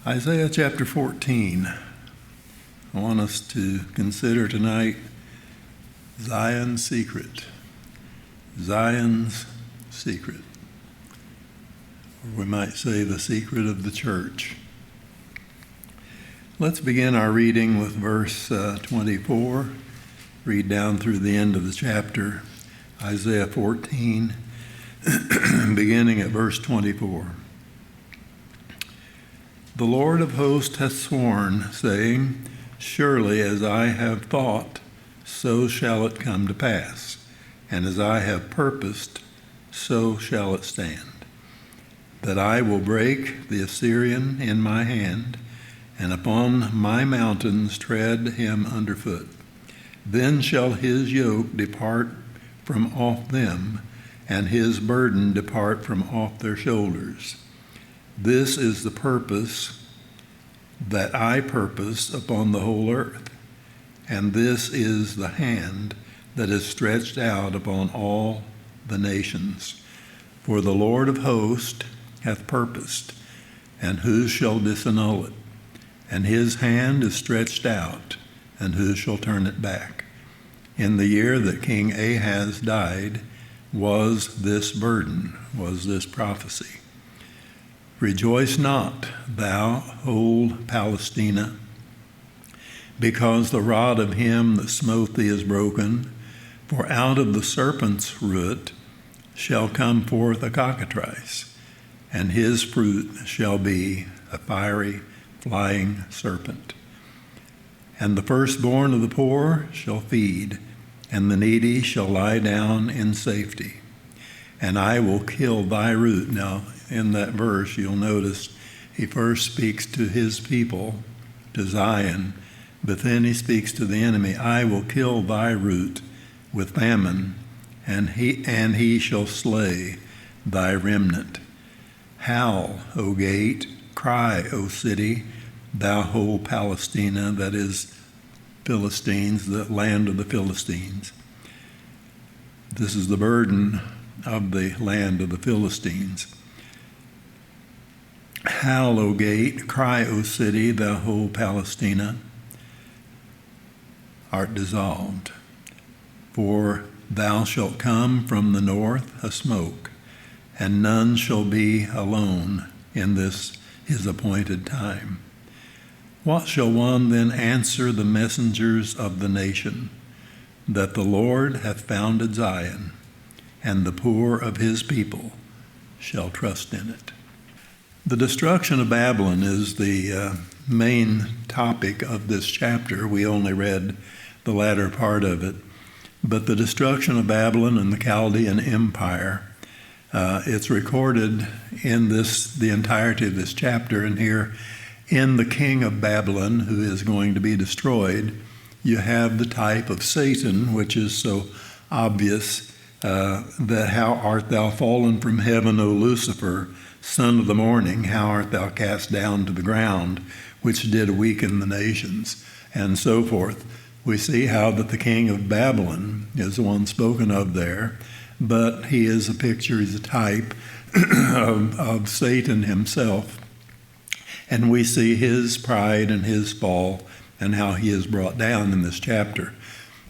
Isaiah chapter 14. I want us to consider tonight Zion's secret. Zion's secret. Or we might say the secret of the church. Let's begin our reading with verse 24. Read down through the end of the chapter, Isaiah 14, beginning at verse 24. The Lord of hosts hath sworn, saying, Surely as I have thought, so shall it come to pass, and as I have purposed, so shall it stand, that I will break the Assyrian in my hand, and upon my mountains tread him under foot. Then shall his yoke depart from off them, and his burden depart from off their shoulders. This is the purpose that I purpose upon the whole earth, and this is the hand that is stretched out upon all the nations. For the Lord of hosts hath purposed, and who shall disannul it? And his hand is stretched out, and who shall turn it back? In the year that King Ahaz died was this burden, was this prophecy. Rejoice not, thou old Palestina, because the rod of him that smote thee is broken. For out of the serpent's root shall come forth a cockatrice, and his fruit shall be a fiery, flying serpent. And the firstborn of the poor shall feed, and the needy shall lie down in safety. And I will kill thy root. Now, in that verse, you'll notice he first speaks to his people, to Zion, but then he speaks to the enemy. I will kill thy root with famine, and he shall slay thy remnant. Howl, O gate, cry, O city, thou whole Palestina, that is Philistines, the land of the Philistines. This is the burden of the land of the Philistines. Howl, O gate, cry, O city, thou whole Palestina, art dissolved. For thou shalt come from the north a smoke, and none shall be alone in this his appointed time. What shall one then answer the messengers of the nation? That the Lord hath founded Zion, and the poor of his people shall trust in it. The destruction of Babylon is the main topic of this chapter. We only read the latter part of it. But the destruction of Babylon and the Chaldean Empire, it's recorded in the entirety of this chapter. And here, in the king of Babylon, who is going to be destroyed, you have the type of Satan, which is so obvious, that how art thou fallen from heaven, O Lucifer, son of the morning, how art thou cast down to the ground, which did weaken the nations, and so forth. We see how that the king of Babylon is the one spoken of there, but he is a picture, he's a type of Satan himself. And we see his pride and his fall and how he is brought down in this chapter.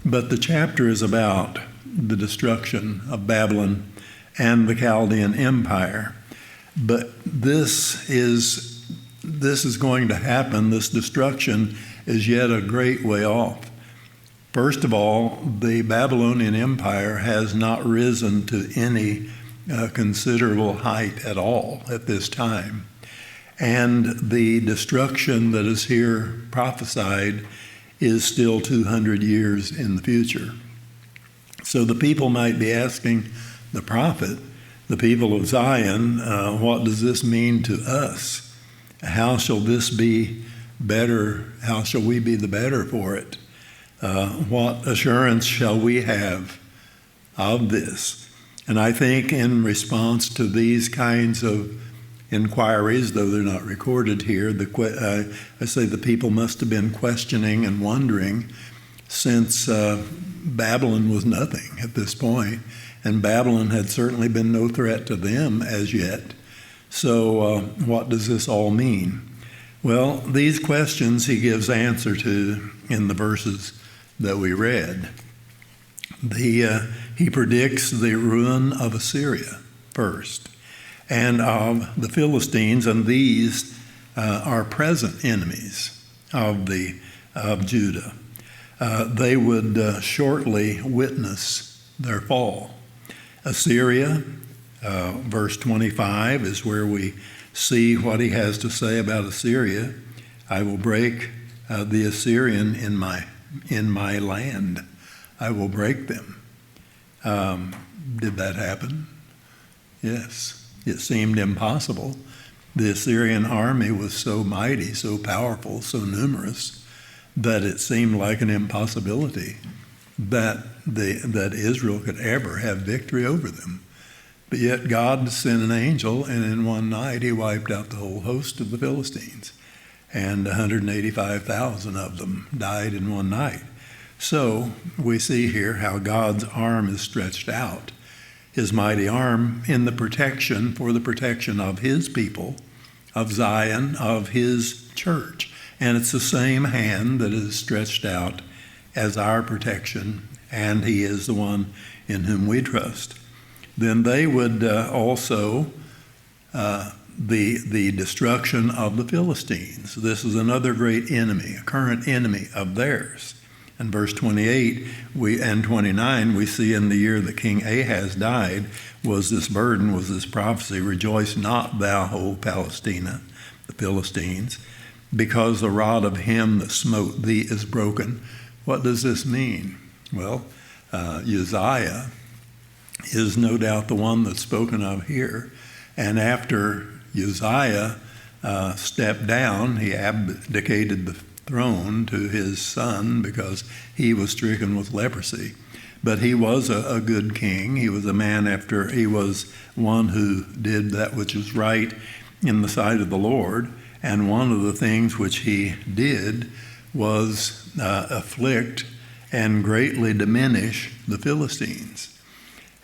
But the chapter is about the destruction of Babylon and the Chaldean Empire. But this is going to happen. This destruction is yet a great way off. First of all, the Babylonian Empire has not risen to any considerable height at all at this time. And the destruction that is here prophesied is still 200 years in the future. So the people might be asking the prophet, the people of Zion, what does this mean to us? How shall this be better? How shall we be the better for it? What assurance shall we have of this? And I think in response to these kinds of inquiries, though they're not recorded here, I say the people must have been questioning and wondering, since Babylon was nothing at this point, and Babylon had certainly been no threat to them as yet. So what does this all mean? Well, these questions he gives answer to in the verses that we read. He predicts the ruin of Assyria first, and of the Philistines, and these are present enemies of Judah. They would shortly witness their fall. Assyria, verse 25, is where we see what he has to say about Assyria. I will break the Assyrian in my land. I will break them. Did that happen? Yes. It seemed impossible. The Assyrian army was so mighty, so powerful, so numerous, that it seemed like an impossibility that Israel could ever have victory over them. But yet God sent an angel, and in one night he wiped out the whole host of the Philistines. And 185,000 of them died in one night. So we see here how God's arm is stretched out, his mighty arm for the protection of his people, of Zion, of his church. And it's the same hand that is stretched out as our protection, and he is the one in whom we trust. Then they would also, the destruction of the Philistines. This is another great enemy, a current enemy of theirs. In verse 28 and 29, we see in the year that King Ahaz died was this prophecy, rejoice not thou, whole Palestina, the Philistines, because the rod of him that smote thee is broken. What does this mean? Well, Uzziah is no doubt the one that's spoken of here. And after Uzziah stepped down, he abdicated the throne to his son because he was stricken with leprosy. But he was a good king. He was he was one who did that which was right in the sight of the Lord. And one of the things which he did was afflict and greatly diminish the Philistines.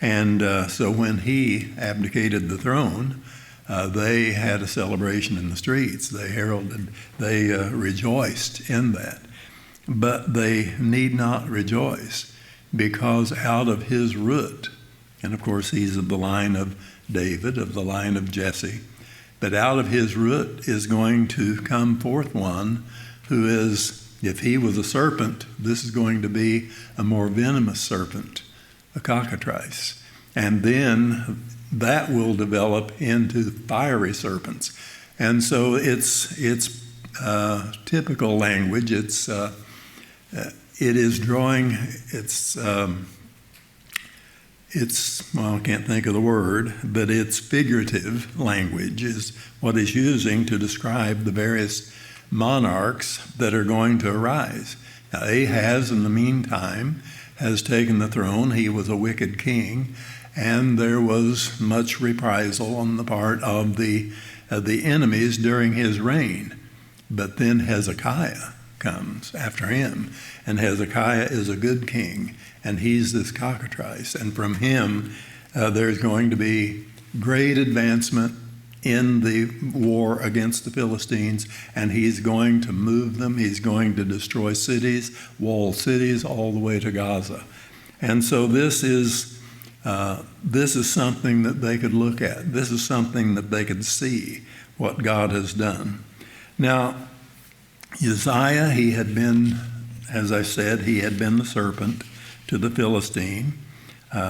And so when he abdicated the throne, they had a celebration in the streets. They rejoiced in that. But they need not rejoice, because out of his root, and of course he's of the line of David, of the line of Jesse, but out of his root is going to come forth one who is, if he was a serpent, this is going to be a more venomous serpent, a cockatrice. And then that will develop into fiery serpents. And so it's typical language. It is drawing, well, I can't think of the word, but it's figurative language is what he's using to describe the various monarchs that are going to arise. Now, Ahaz, in the meantime, has taken the throne. He was a wicked king, and there was much reprisal on the part of the enemies during his reign. But then Hezekiah comes after him, and Hezekiah is a good king, and he's this cockatrice. And from him, there's going to be great advancement in the war against the Philistines, and he's going to move them. He's going to destroy cities, walled cities, all the way to Gaza. And so this is something that they could look at. This is something that they could see what God has done. Now, Uzziah, he had been, as I said, he had been the serpent to the Philistine,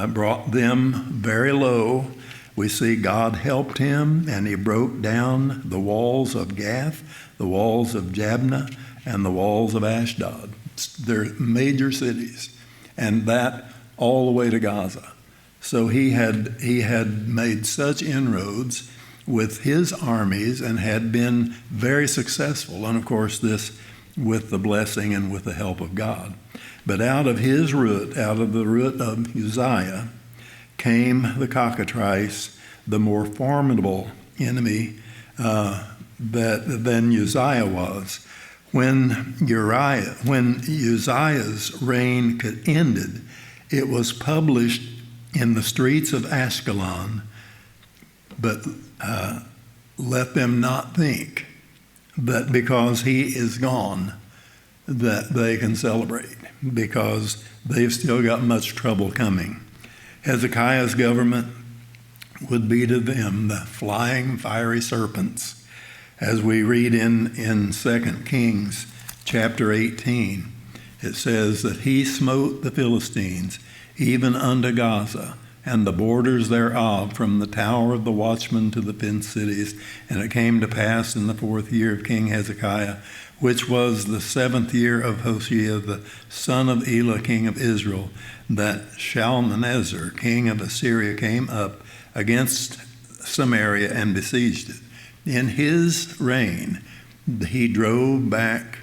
brought them very low. We see God helped him, and he broke down the walls of Gath, the walls of Jabneh, and the walls of Ashdod. They're major cities, and that all the way to Gaza. So he had made such inroads with his armies and had been very successful. And of course, this with the blessing and with the help of God. But out of his root, out of the root of Uzziah, came the cockatrice, the more formidable enemy than Uzziah was. When Uzziah's reign ended, it was published in the streets of Ashkelon, but let them not think that because he is gone, that they can celebrate, because they've still got much trouble coming. Hezekiah's government would be to them the flying fiery serpents. As we read in 2 Kings chapter 18, it says that he smote the Philistines even unto Gaza, and the borders thereof, from the tower of the watchman to the fenced cities. And it came to pass in the 4th year of King Hezekiah, which was the 7th year of Hoshea, the son of Elah, king of Israel, that Shalmaneser, king of Assyria, came up against Samaria and besieged it. In his reign, he drove back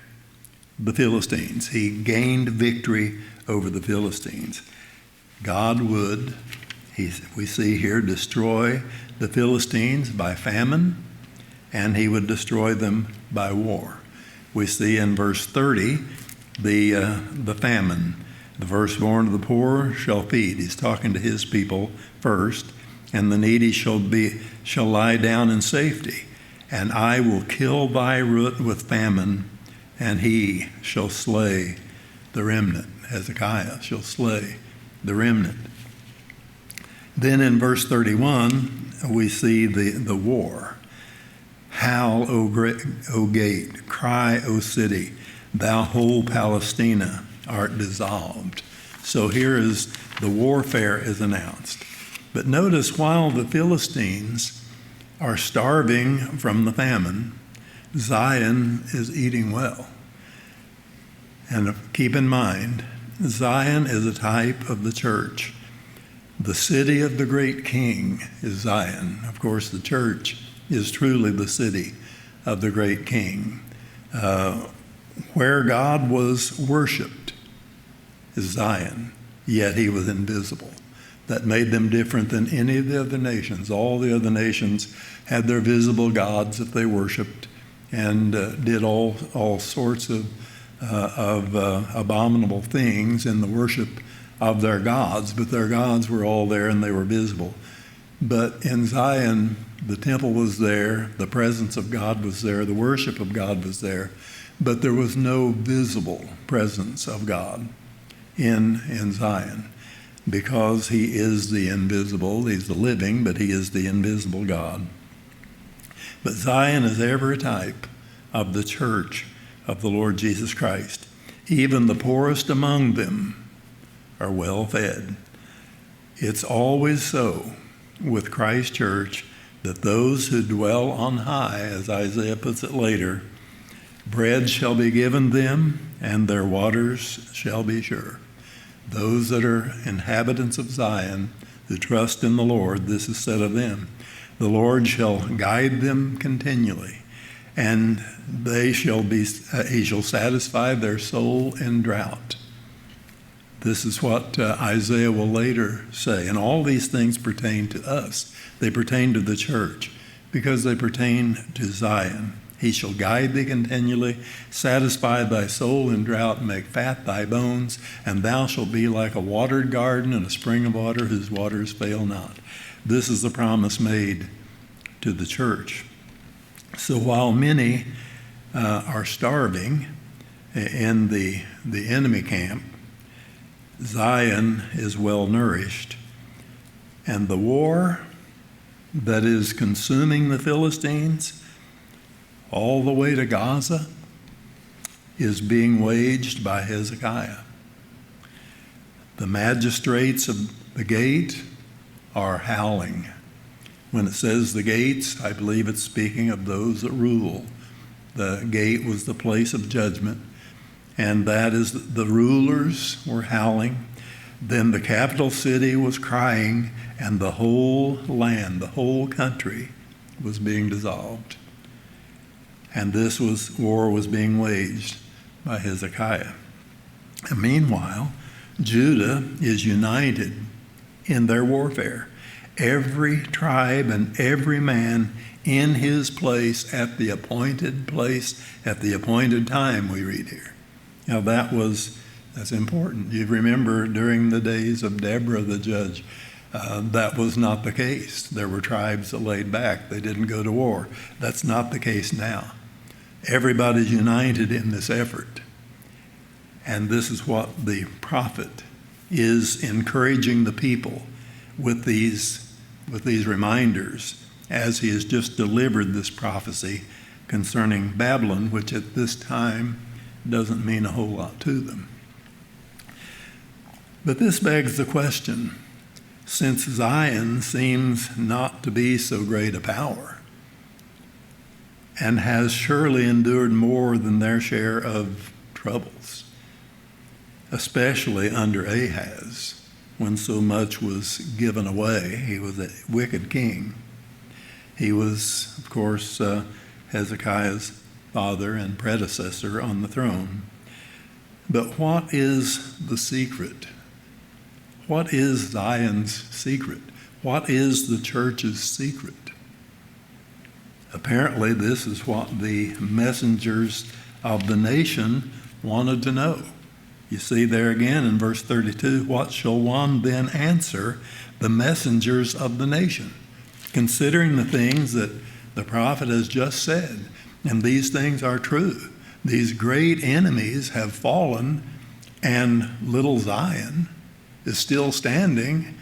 the Philistines. He gained victory over the Philistines. God would, we see here, destroy the Philistines by famine, and he would destroy them by war. We see in verse 30 the famine. The firstborn of the poor shall feed. He's talking to his people first. And the needy shall lie down in safety. And I will kill thy root with famine, and he shall slay the remnant. Hezekiah shall slay the remnant. Then in verse 31, we see the war. Howl, O gate, cry, O city, thou whole Palestina art dissolved. So here is the warfare is announced. But notice, while the Philistines are starving from the famine, Zion is eating well. And keep in mind, Zion is a type of the church. The city of the great king is Zion. Of course, the church is truly the city of the great king. Where God was worshiped is Zion, yet he was invisible. That made them different than any of the other nations. All the other nations had their visible gods that they worshiped, and did all sorts of abominable things in the worship of their gods, but their gods were all there and they were visible. But in Zion, the temple was there, the presence of God was there, the worship of God was there, but there was no visible presence of God in Zion, because he is the invisible. He's the living, but he is the invisible God. But Zion is ever a type of the church of the Lord Jesus Christ. Even the poorest among them are well fed. It's always so with Christ Church that those who dwell on high, as Isaiah puts it later, bread shall be given them, and their waters shall be sure. Those that are inhabitants of Zion, who trust in the Lord, this is said of them, the Lord shall guide them continually, and he shall satisfy their soul in drought. This is what Isaiah will later say. And all these things pertain to us. They pertain to the church because they pertain to Zion. He shall guide thee continually, satisfy thy soul in drought, make fat thy bones, and thou shalt be like a watered garden and a spring of water whose waters fail not. This is the promise made to the church. So while many are starving in the enemy camp, Zion is well nourished. And the war that is consuming the Philistines all the way to Gaza is being waged by Hezekiah. The magistrates of the gate are howling. When it says the gates, I believe it's speaking of those that rule. The gate was the place of judgment, and that is the rulers were howling. Then the capital city was crying, and the whole land, the whole country was being dissolved. And this war was being waged by Hezekiah. And meanwhile, Judah is united in their warfare. Every tribe and every man in his place at the appointed time, we read here. Now that's important. You remember during the days of Deborah the judge, that was not the case. There were tribes that laid back. They didn't go to war. That's not the case now. Everybody's united in this effort. And this is what the prophet is encouraging the people with these reminders as he has just delivered this prophecy concerning Babylon, which at this time doesn't mean a whole lot to them. But this begs the question, since Zion seems not to be so great a power and has surely endured more than their share of troubles, especially under Ahaz, when so much was given away. He was a wicked king. He was, of course, Hezekiah's father and predecessor on the throne. But what is the secret? What is Zion's secret? What is the church's secret? Apparently, this is what the messengers of the nation wanted to know. You see there again in verse 32, what shall one then answer the messengers of the nation? Considering the things that the prophet has just said, and these things are true. These great enemies have fallen, and little Zion is still standing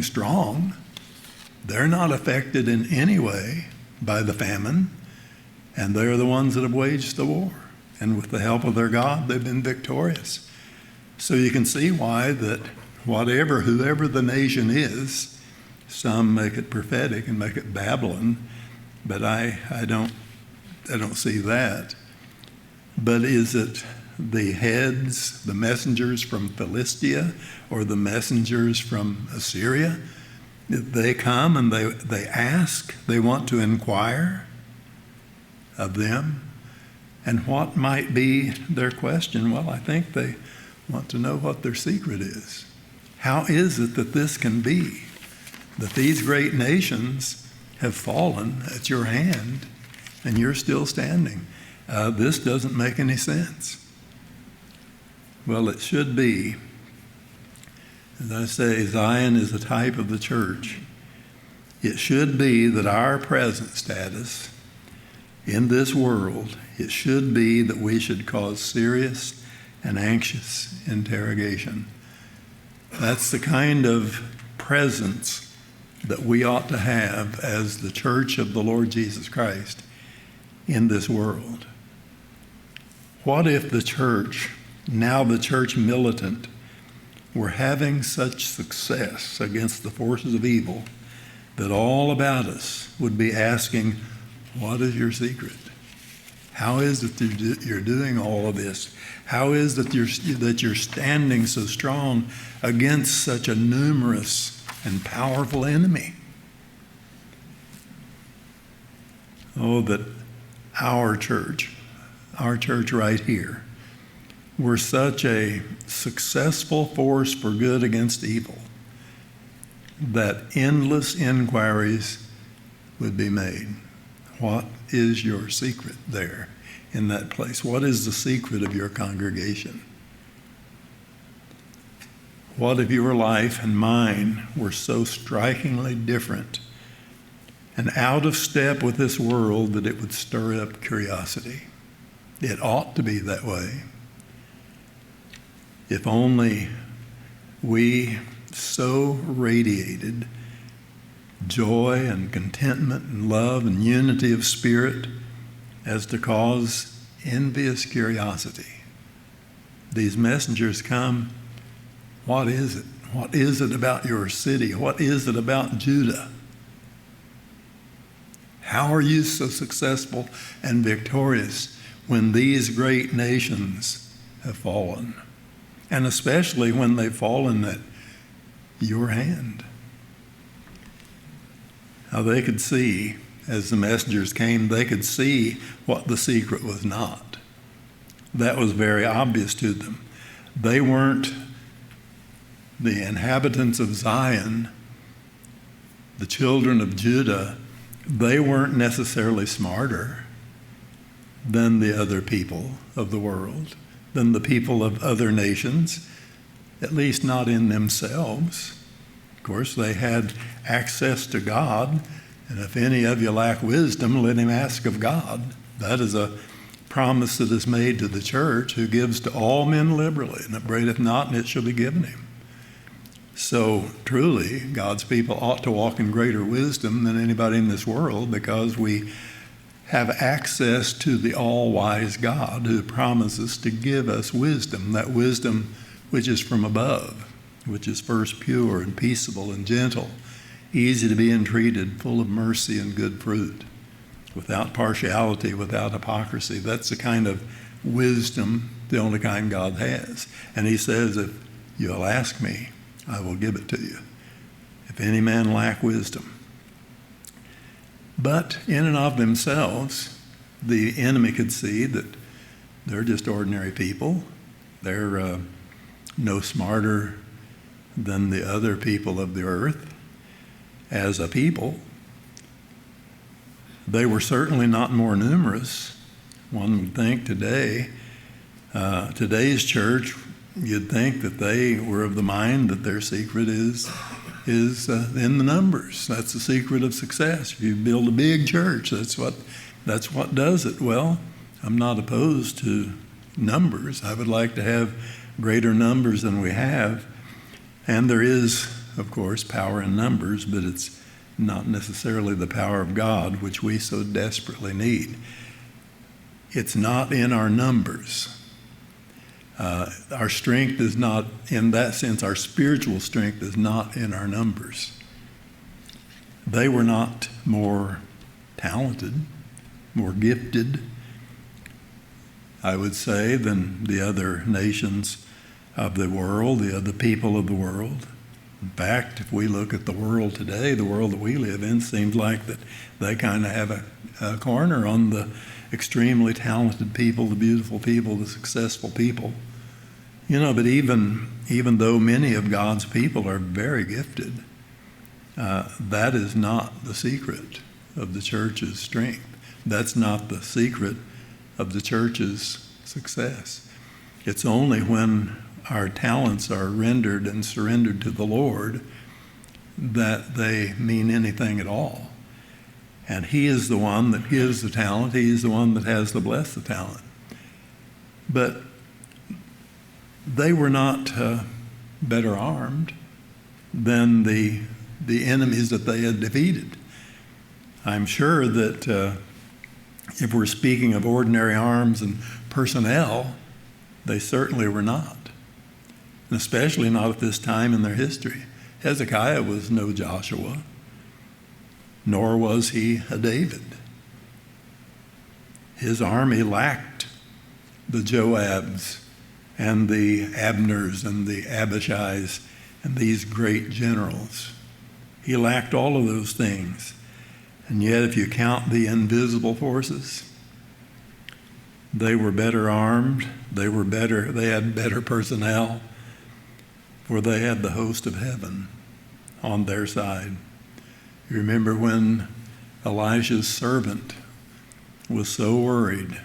strong. They're not affected in any way by the famine, and they're the ones that have waged the war. And with the help of their God, they've been victorious. So you can see why that whoever the nation is, some make it prophetic and make it Babylon, but I don't see that. But is it the heads, the messengers from Philistia, or the messengers from Assyria? They come and they ask, they want to inquire of them. And what might be their question? Well, I think they want to know what their secret is. How is it that this can be? That these great nations have fallen at your hand and you're still standing. This doesn't make any sense. Well, it should be. As I say, Zion is a type of the church. It should be that our present status in this world, it should be that we should cause serious and anxious interrogation. That's the kind of presence that we ought to have as the church of the Lord Jesus Christ in this world. What if the church, now the church militant, were having such success against the forces of evil that all about us would be asking, what is your secret? How is it that you're doing all of this? How is it that you're standing so strong against such a numerous and powerful enemy? Oh, that our church right here, were such a successful force for good against evil that endless inquiries would be made. What is your secret there in that place? What is the secret of your congregation? What if your life and mine were so strikingly different and out of step with this world that it would stir up curiosity? It ought to be that way. If only we so radiated joy and contentment and love and unity of spirit as to cause envious curiosity. These messengers come, what is it? What is it about your city? What is it about Judah? How are you so successful and victorious when these great nations have fallen? And especially when they've fallen at your hand. Now they could see, as the messengers came, they could see what the secret was not. That was very obvious to them. They weren't the inhabitants of Zion, the children of Judah. They weren't necessarily smarter than the other people of the world, than the people of other nations, at least not in themselves. Of course, they had access to God, and if any of you lack wisdom, let him ask of God, That is a promise that is made to the church, who gives to all men liberally, and upbraideth not, and it shall be given him. So truly, God's people ought to walk in greater wisdom than anybody in this world, because we have access to the all-wise God who promises to give us wisdom, that wisdom which is from above, which is first pure and peaceable and gentle, easy to be entreated, full of mercy and good fruit, without partiality, without hypocrisy. That's the kind of wisdom, the only kind God has. And he says, if you'll ask me, I will give it to you, if any man lack wisdom. But in and of themselves, the enemy could see that they're just ordinary people. They're no smarter than the other people of the earth as a people. They were certainly not more numerous. One would think today, today's church, you'd think that they were of the mind that their secret is in the numbers. That's the secret of success. If you build a big church, that's what does it. Well, I'm not opposed to numbers. I would like to have greater numbers than we have. And there is, of course, power in numbers, but it's not necessarily the power of God, which we so desperately need. It's not in our numbers. Our strength is not, in that sense, our spiritual strength is not in our numbers. They were not more talented, more gifted, I would say, than the other nations of the world, the other people of the world. In fact, if we look at the world today, the world that we live in, seems like that they kind of have a corner on the extremely talented people, the beautiful people, the successful people. But even though many of God's people are very gifted, that is not the secret of the church's strength. That's not the secret of the church's success. It's only when our talents are rendered and surrendered to the Lord that they mean anything at all. And He is the one that gives the talent. He is the one that has to bless the talent. But they were not better armed than the enemies that they had defeated. I'm sure that if we're speaking of ordinary arms and personnel, they certainly were not, and especially not at this time in their history. Hezekiah was no Joshua, nor was he a David. His army lacked the Joabs and the Abners and the Abishais and these great generals. He lacked all of those things. And yet, if you count the invisible forces, they were better armed, they had better personnel, for they had the host of heaven on their side. You remember when Elisha's servant was so worried.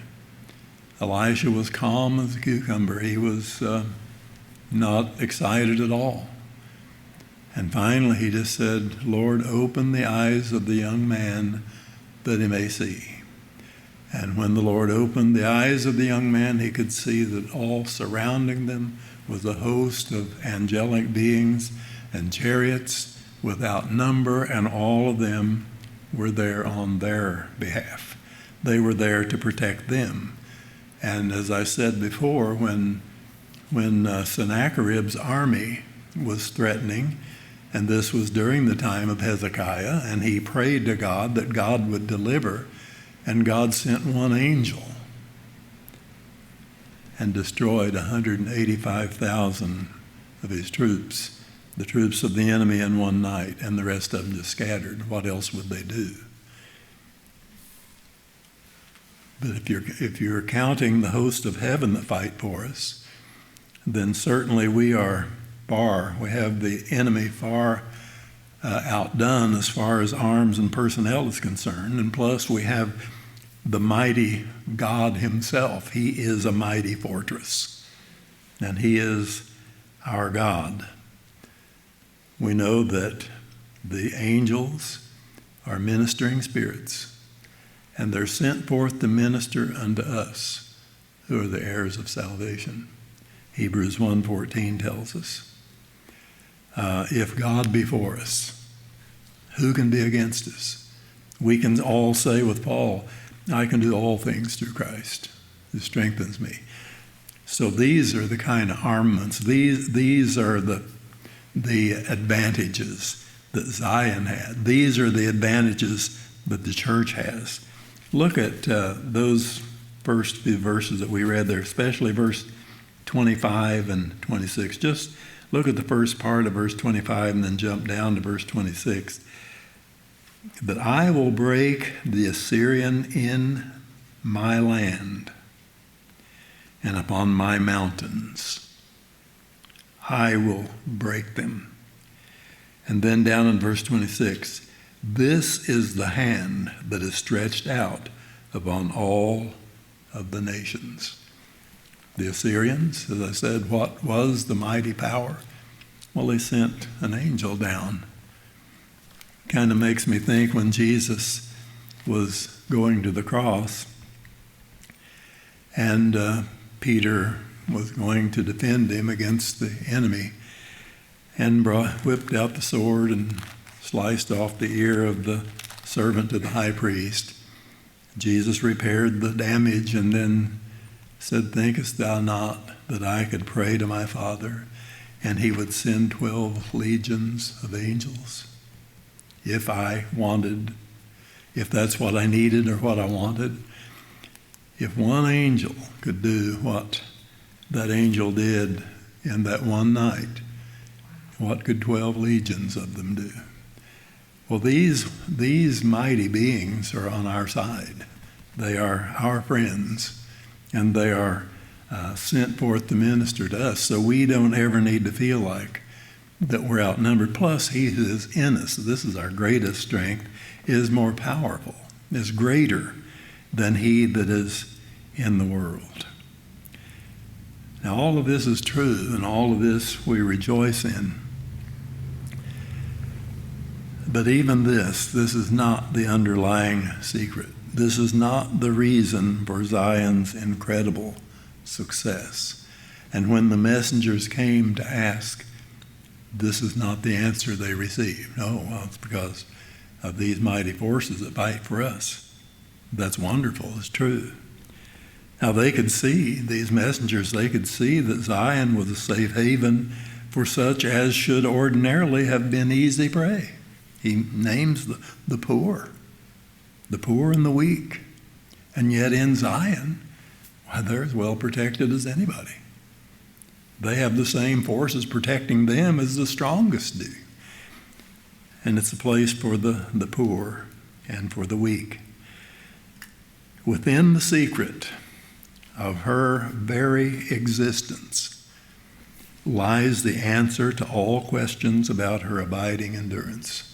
Elisha was calm as a cucumber. He was not excited at all. And finally he just said, Lord, open the eyes of the young man that he may see. And when the Lord opened the eyes of the young man, he could see that all surrounding them was a host of angelic beings and chariots without number, and all of them were there on their behalf. They were there to protect them. And as I said before, when Sennacherib's army was threatening, and this was during the time of Hezekiah, and he prayed to God that God would deliver, and God sent one angel and destroyed 185,000 of his troops, the troops of the enemy in one night, and the rest of them just scattered. What else would they do? But if you're counting the host of heaven that fight for us, then certainly we have the enemy far outdone as far as arms and personnel is concerned. And plus we have the mighty God himself. He is a mighty fortress, and he is our God. We know that the angels are ministering spirits, and they're sent forth to minister unto us, who are the heirs of salvation. Hebrews 1:14 tells us, if God be for us, who can be against us? We can all say with Paul, I can do all things through Christ who strengthens me. So these are the kind of armaments. These are the advantages that Zion had. These are the advantages that the church has. Look at those first few verses that we read there, especially verse 25 and 26. Just look at the first part of verse 25 and then jump down to verse 26. That I will break the Assyrian in my land and upon my mountains. I will break them. And then down in verse 26, this is the hand that is stretched out upon all of the nations. The Assyrians, as I said, what was the mighty power? Well, they sent an angel down. Kind of makes me think when Jesus was going to the cross and Peter was going to defend him against the enemy and whipped out the sword and sliced off the ear of the servant of the high priest. Jesus repaired the damage and then said, thinkest thou not that I could pray to my Father and he would send 12 legions of angels? If I wanted, if that's what I needed or what I wanted, if one angel could do what that angel did in that one night, what could 12 legions of them do? Well, these mighty beings are on our side. They are our friends, and they are sent forth to minister to us, so we don't ever need to feel like that we're outnumbered. Plus, he who is in us, this is our greatest strength, is more powerful, is greater than he that is in the world. Now, all of this is true, and all of this we rejoice in. But even this is not the underlying secret. This is not the reason for Zion's incredible success. And when the messengers came to ask, this is not the answer they received. No, well, it's because of these mighty forces that fight for us. That's wonderful. It's true. Now they could see, these messengers, they could see that Zion was a safe haven for such as should ordinarily have been easy prey. He names the poor and the weak. And yet in Zion, well, they're as well protected as anybody. They have the same forces protecting them as the strongest do. And it's a place for the poor and for the weak. Within the secret of her very existence lies the answer to all questions about her abiding endurance.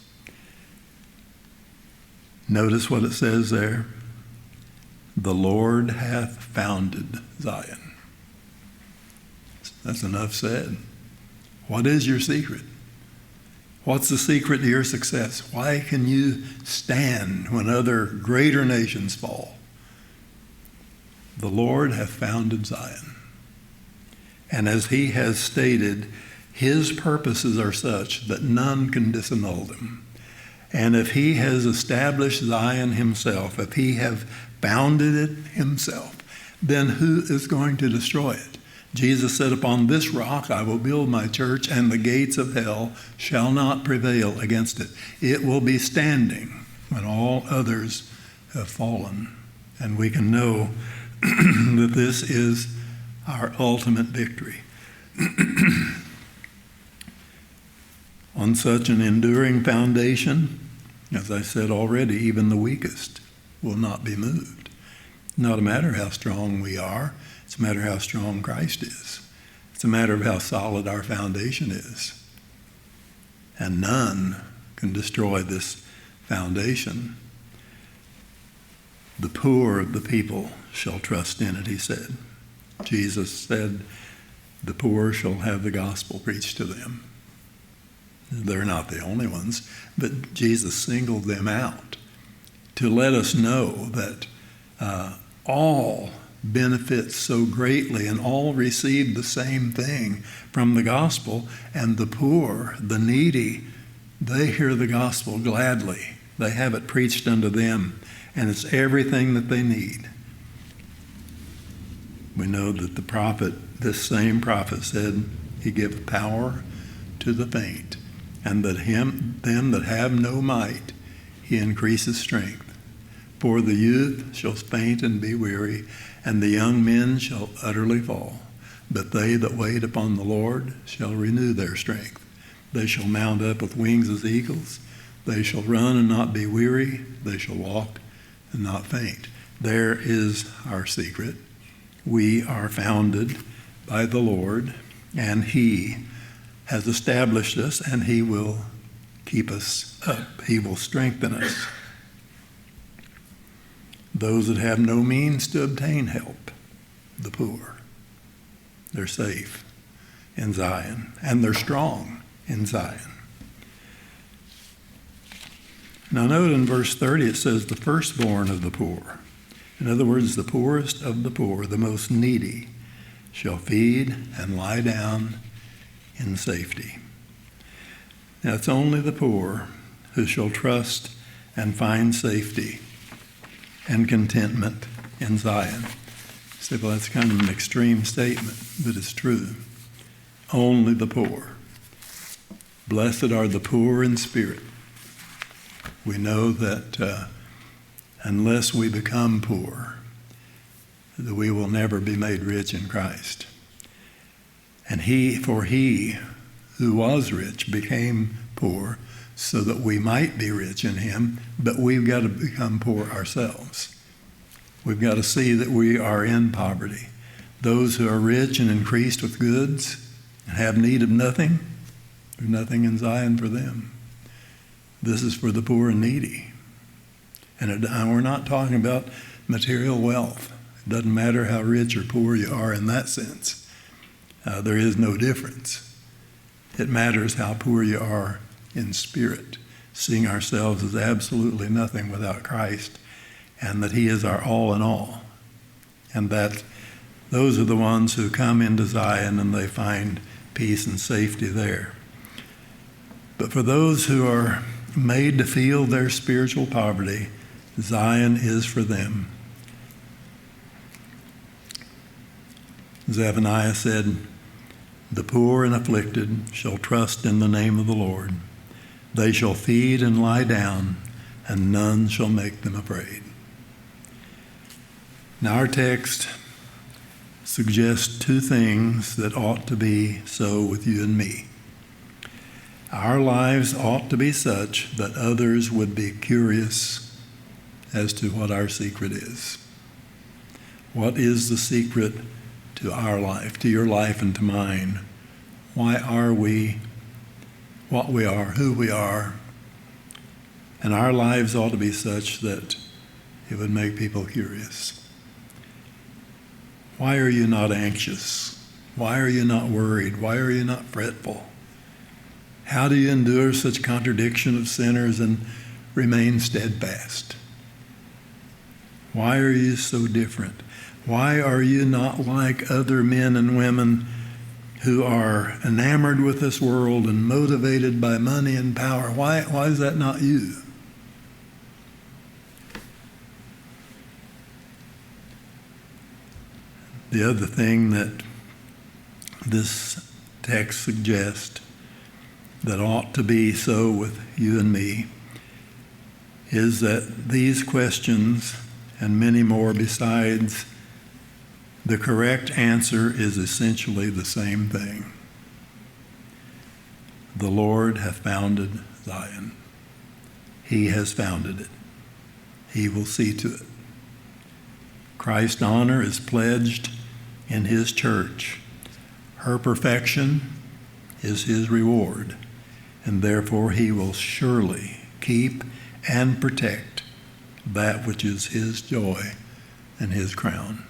Notice what it says there. The Lord hath founded Zion. That's enough said. What is your secret? What's the secret to your success? Why can you stand when other greater nations fall? The Lord hath founded Zion. And as he has stated, his purposes are such that none can disannul them. And if he has established Zion himself, if he have founded it himself, then who is going to destroy it? Jesus said, upon this rock I will build my church, and the gates of hell shall not prevail against it. It will be standing when all others have fallen. And we can know that this is our ultimate victory. On such an enduring foundation, as I said already, even the weakest will not be moved. Not a matter how strong we are, it's a matter how strong Christ is. It's a matter of how solid our foundation is. And none can destroy this foundation. The poor of the people shall trust in it, he said. Jesus said, the poor shall have the gospel preached to them. They're not the only ones, but Jesus singled them out to let us know that all benefit so greatly and all receive the same thing from the gospel, and the poor, the needy, they hear the gospel gladly. They have it preached unto them, and it's everything that they need. We know that the prophet, this same prophet, said he giveth power to the faint, and that them that have no might he increases strength. For the youth shall faint and be weary, and the young men shall utterly fall. But they that wait upon the Lord shall renew their strength. They shall mount up with wings as eagles. They shall run and not be weary. They shall walk and not faint. There is our secret. We are founded by the Lord, and he has established us, and he will keep us up. He will strengthen us. Those that have no means to obtain help, the poor, they're safe in Zion, and they're strong in Zion. Now note in verse 30 it says the firstborn of the poor. In other words, the poorest of the poor, the most needy, shall feed and lie down in safety. Now it's only the poor who shall trust and find safety and contentment in Zion. You say, well, that's kind of an extreme statement, but it's true. Only the poor. Blessed are the poor in spirit. We know that unless we become poor, that we will never be made rich in Christ. And he who was rich became poor so that we might be rich in him, but we've got to become poor ourselves. We've got to see that we are in poverty. Those who are rich and increased with goods and have need of nothing, there's nothing in Zion for them. This is for the poor and needy. And we're not talking about material wealth. It doesn't matter how rich or poor you are in that sense. There is no difference. It matters how poor you are in spirit, seeing ourselves as absolutely nothing without Christ, and that he is our all in all. And that those are the ones who come into Zion and they find peace and safety there. But for those who are made to feel their spiritual poverty, Zion is for them. Zephaniah said, the poor and afflicted shall trust in the name of the Lord. They shall feed and lie down, and none shall make them afraid. Now our text suggests two things that ought to be so with you and me. Our lives ought to be such that others would be curious as to what our secret is. What is the secret to our life, to your life and to mine? Why are we what we are, who we are? And our lives ought to be such that it would make people curious. Why are you not anxious? Why are you not worried? Why are you not fretful? How do you endure such contradiction of sinners and remain steadfast? Why are you so different? Why are you not like other men and women who are enamored with this world and motivated by money and power? Why is that not you? The other thing that this text suggests that ought to be so with you and me is that these questions and many more besides, the correct answer is essentially the same thing. The Lord hath founded Zion. He has founded it. He will see to it. Christ's honor is pledged in his church. Her perfection is his reward, and therefore he will surely keep and protect that which is his joy and his crown.